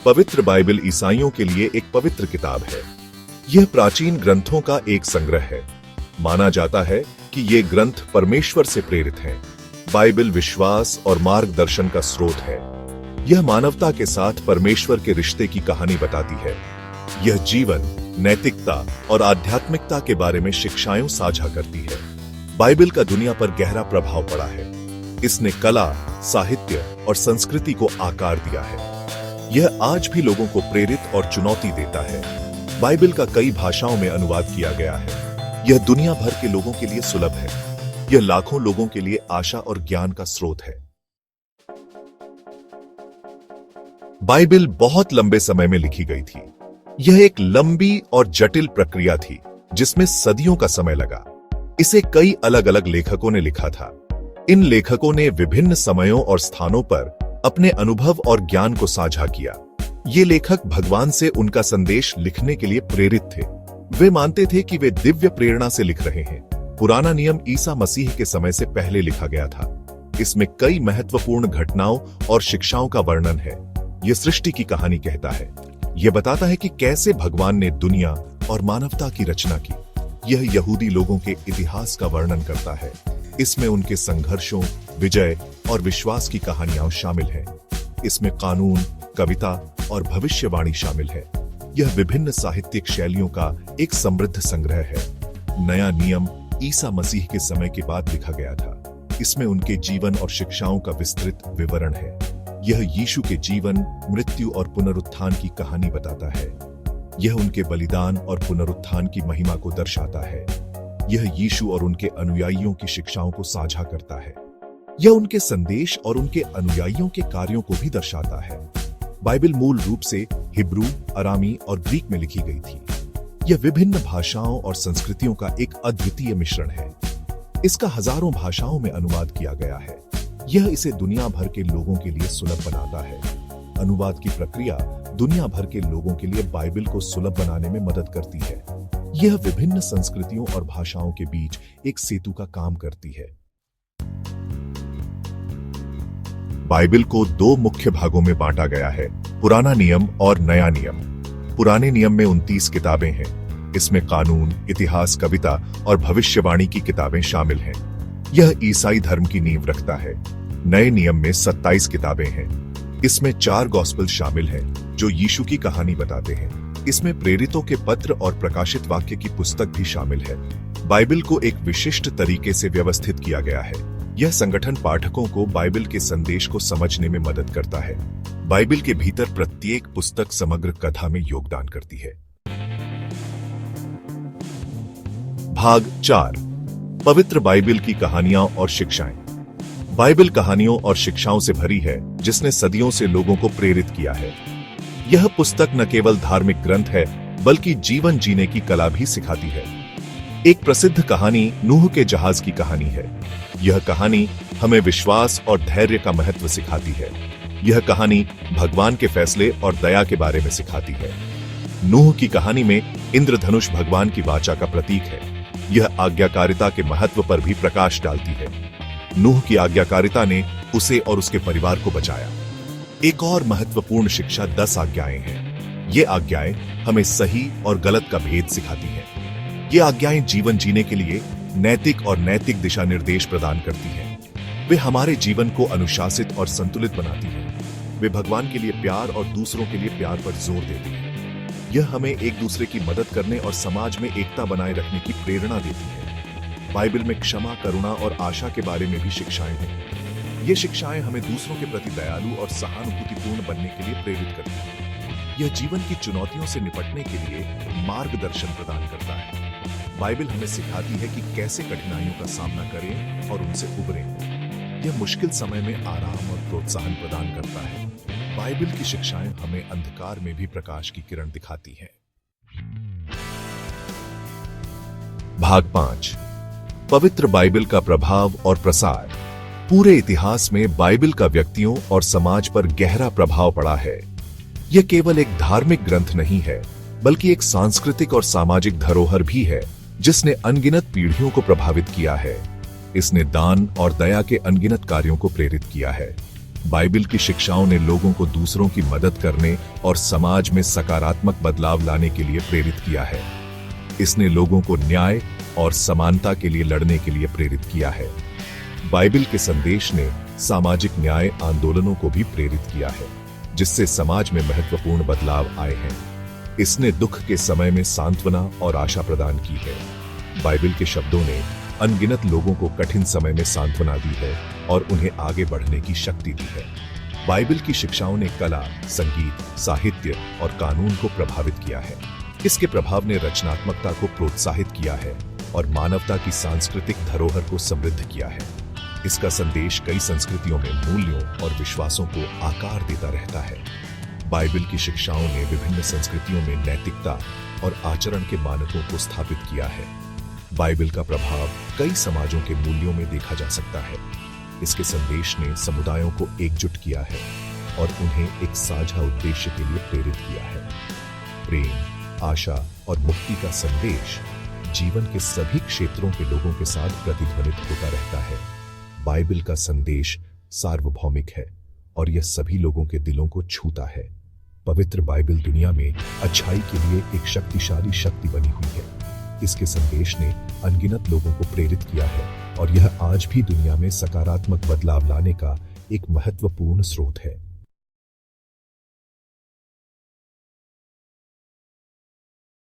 पवित्र बाइबल ईसाइयों के लिए एक पवित्र किताब है। यह प्राचीन ग्रंथों का एक संग्रह है। माना जाता है कि ये ग्रंथ परमेश्वर से प्रेरित हैं। बाइबल विश्वास और मार्गदर्शन का स्रोत है। यह मानवता के साथ परमेश्वर के रिश्ते की कहानी बताती है। यह जीवन, नैतिकता और आध्यात्मिकता के बारे में शिक्षाएं साझा करती है। बाइबल का दुनिया पर गहरा प्रभाव पड़ा है। इसने कला, साहित्य और संस्कृति को आकार दिया है। यह आज भी लोगों को प्रेरित और चुनौती देता है। बाइबल का कई भाषाओं में अनुवाद किया गया है। यह दुनिया भर के लोगों के लिए सुलभ है। यह लाखों लोगों के लिए आशा और ज्ञान का स्रोत है। बाइबल बहुत लंबे समय में लिखी गई थी। यह एक लंबी और जटिल प्रक्रिया थी जिसमें सदियों का समय लगा। इसे कई अलग अलग लेखकों ने लिखा था। इन लेखकों ने विभिन्न समयों और स्थानों पर अपने अनुभव और ज्ञान को साझा किया। ये लेखक भगवान से उनका संदेश लिखने के लिए प्रेरित थे। वे मानते थे कि वे दिव्य प्रेरणा से लिख रहे हैं। पुराना नियम ईसा मसीह के समय से पहले लिखा गया था। इसमें कई महत्वपूर्ण घटनाओं और शिक्षाओं का वर्णन है। यह सृष्टि की कहानी कहता है। यह बताता है कि कैसे भगवान ने दुनिया और मानवता की रचना की। यह यहूदी लोगों के इतिहास का वर्णन करता है। इसमें उनके संघर्षों, विजय और विश्वास की कहानियां शामिल हैं। इसमें कानून, कविता और भविष्यवाणी शामिल है। यह विभिन्न साहित्यिक शैलियों का एक समृद्ध संग्रह है। नया नियम ईसा मसीह के समय के बाद लिखा गया था। इसमें उनके जीवन और शिक्षाओं का विस्तृत विवरण है। यह यीशु के जीवन, मृत्यु और पुनरुत्थान की कहानी बताता है। यह उनके बलिदान और पुनरुत्थान की महिमा को दर्शाता है। यह यीशु और उनके अनुयायियों की शिक्षाओं को साझा करता है। यह उनके संदेश और उनके अनुयायियों के कार्यों को भी दर्शाता है। बाइबल मूल रूप से हिब्रू, अरामी और ग्रीक में लिखी गई थी। यह विभिन्न भाषाओं और संस्कृतियों का एक अद्वितीय मिश्रण है। इसका हजारों भाषाओं में अनुवाद किया गया है। यह इसे दुनिया भर के लोगों के लिए सुलभ बनाता है। अनुवाद की प्रक्रिया दुनिया भर के लोगों के लिए बाइबल को सुलभ बनाने में मदद करती है। यह विभिन्न संस्कृतियों और भाषाओं के बीच एक सेतु का काम करती है। बाइबल को दो मुख्य भागों में बांटा गया है, पुराना नियम और नया नियम। पुराने नियम में 29 किताबें हैं। इसमें कानून, इतिहास, कविता और भविष्यवाणी की किताबें शामिल हैं। यह ईसाई धर्म की नींव रखता है। नए नियम में 27 किताबें हैं। इसमें 4 गॉस्पेल शामिल हैं जो यीशु की कहानी बताते हैं। इसमें प्रेरितों के पत्र और प्रकाशित वाक्य की पुस्तक भी शामिल है। बाइबल को एक विशिष्ट तरीके से व्यवस्थित किया गया है। यह संगठन पाठकों को बाइबल के संदेश को समझने में मदद करता है। बाइबल के भीतर प्रत्येक पुस्तक समग्र कथा में योगदान करती है। भाग 4, पवित्र बाइबल की कहानियां और शिक्षाएं। बाइबल कहानियों और शिक्षाओं से भरी है जिसने सदियों से लोगों को प्रेरित किया है। यह पुस्तक न केवल धार्मिक ग्रंथ है बल्कि जीवन जीने की कला भी सिखाती है। एक प्रसिद्ध कहानी नूह के जहाज की कहानी है। यह कहानी हमें विश्वास और धैर्य का महत्व सिखाती है। यह कहानी भगवान के फैसले और दया के बारे में सिखाती है। नूह की कहानी में इंद्रधनुष भगवान की वाचा का प्रतीक है। यह आज्ञाकारिता के महत्व पर भी प्रकाश डालती है। नूह की आज्ञाकारिता ने उसे और उसके परिवार को बचाया। एक और महत्वपूर्ण शिक्षा 10 आज्ञाएं हैं। ये आज्ञाएं हमें सही और गलत का भेद सिखाती हैं। ये आज्ञाएं जीवन जीने के लिए नैतिक और नैतिक दिशा निर्देश प्रदान करती हैं। वे हमारे जीवन को अनुशासित और संतुलित बनाती हैं। वे भगवान के लिए प्यार और दूसरों के लिए प्यार पर जोर देती हैं। यह हमें एक दूसरे की मदद करने और समाज में एकता बनाए रखने की प्रेरणा देती है। बाइबल में क्षमा, करुणा और आशा के बारे में भी शिक्षाएं हैं। ये शिक्षाएं हमें दूसरों के प्रति दयालु और सहानुभूतिपूर्ण बनने के लिए प्रेरित करती हैं। यह जीवन की चुनौतियों से निपटने के लिए मार्गदर्शन प्रदान करता है। बाइबल हमें सिखाती है कि कैसे कठिनाइयों का सामना करें और उनसे उबरें। यह मुश्किल समय में आराम और प्रोत्साहन प्रदान करता है। बाइबल की शिक्षाएं हमें अंधकार में भी प्रकाश की किरण दिखाती हैं। भाग 5, पवित्र बाइबल का प्रभाव और प्रसार। पूरे इतिहास में बाइबल का व्यक्तियों और समाज पर गहरा प्रभाव पड़ा है। यह केवल एक धार्मिक ग्रंथ नहीं है बल्कि एक सांस्कृतिक और सामाजिक धरोहर भी है जिसने अनगिनत पीढ़ियों को प्रभावित किया है। इसने दान और दया के अनगिनत कार्यों को प्रेरित किया है। बाइबिल की शिक्षाओं ने लोगों को दूसरों की मदद करने और समाज में सकारात्मक बदलाव लाने के लिए प्रेरित किया है। इसने लोगों को न्याय और समानता के लिए लड़ने के लिए प्रेरित किया है। बाइबिल के संदेश ने सामाजिक न्याय आंदोलनों को भी प्रेरित किया है, जिससे समाज में महत्वपूर्ण बदलाव आए हैं। इसने दुख के समय में सांत्वना और आशा प्रदान की है। बाइबिल के शब्दों ने अनगिनत लोगों को कठिन समय में सांत्वना दी है और उन्हें आगे बढ़ने की शक्ति दी है। बाइबिल की शिक्षाओं ने कला, संगीत, साहित्य और कानून को प्रभावित किया है। इसके प्रभाव ने रचनात्मकता को प्रोत्साहित किया है और मानवता की सांस्कृतिक धरोहर को समृद्ध किया है। इसका संदेश कई संस्कृतियों में मूल्यों और विश्वासों को आकार देता रहता है। बाइबिल की शिक्षाओं ने विभिन्न संस्कृतियों में नैतिकता और आचरण के मानकों को स्थापित किया है। बाइबिल का प्रभाव कई समाजों के मूल्यों में देखा जा सकता है। इसके संदेश ने समुदायों को एकजुट किया है और उन्हें एक साझा उद्देश्य के लिए प्रेरित किया है। प्रेम, आशा और मुक्ति का संदेश जीवन के सभी क्षेत्रों के लोगों के साथ प्रतिध्वनित होता रहता है। बाइबिल का संदेश सार्वभौमिक है और यह सभी लोगों के दिलों को छूता है। पवित्र बाइबिल दुनिया में अच्छाई के लिए एक शक्तिशाली शक्ति बनी हुई है। इसके संदेश ने अनगिनत लोगों को प्रेरित किया है और यह आज भी दुनिया में सकारात्मक बदलाव लाने का एक महत्वपूर्ण स्रोत है।